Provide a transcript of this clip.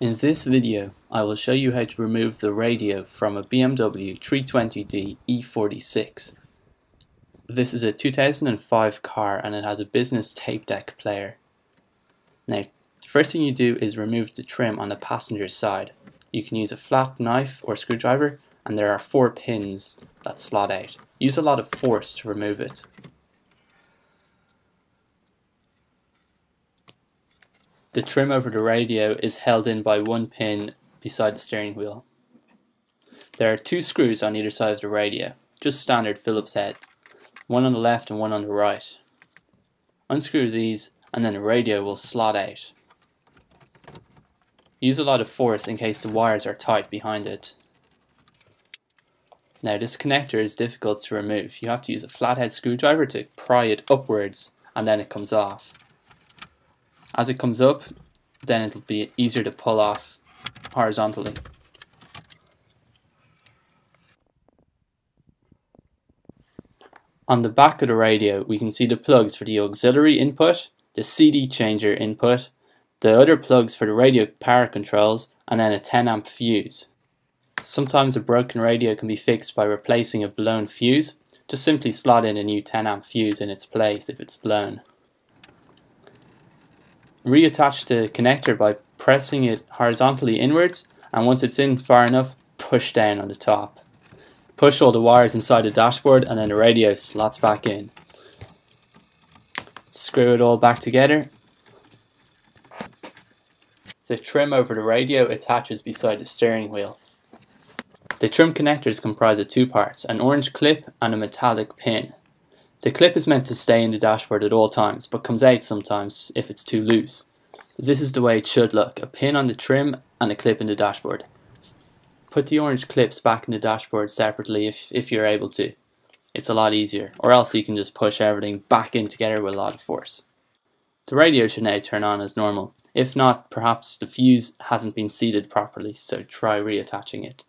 In this video, I will show you how to remove the radio from a BMW 320d E46. This is a 2005 car and it has a business tape deck player. Now, the first thing you do is remove the trim on the passenger side. You can use a flat knife or screwdriver, and there are 4 pins that slot out. Use a lot of force to remove it. The trim over the radio is held in by 1 pin beside the steering wheel. There are 2 screws on either side of the radio, just standard Phillips heads, one on the left and one on the right. Unscrew these and then the radio will slot out. Use a lot of force in case the wires are tight behind it. Now this connector is difficult to remove. You have to use a flathead screwdriver to pry it upwards and then it comes off. As it comes up, then it'll be easier to pull off horizontally. On the back of the radio, we can see the plugs for the auxiliary input, the CD changer input, the other plugs for the radio power controls, and then a 10 amp fuse. Sometimes a broken radio can be fixed by replacing a blown fuse. Just simply slot in a new 10 amp fuse in its place if it's blown. Reattach the connector by pressing it horizontally inwards, and once it's in far enough, push down on the top. Push all the wires inside the dashboard and then the radio slots back in. Screw it all back together. The trim over the radio attaches beside the steering wheel. The trim connectors comprise of 2 parts, an orange clip and a metallic pin. The clip is meant to stay in the dashboard at all times, but comes out sometimes if it's too loose. This is the way it should look, a pin on the trim and a clip in the dashboard. Put the orange clips back in the dashboard separately if you're able to. It's a lot easier, or else you can just push everything back in together with a lot of force. The radio should now turn on as normal. If not, perhaps the fuse hasn't been seated properly, so try reattaching it.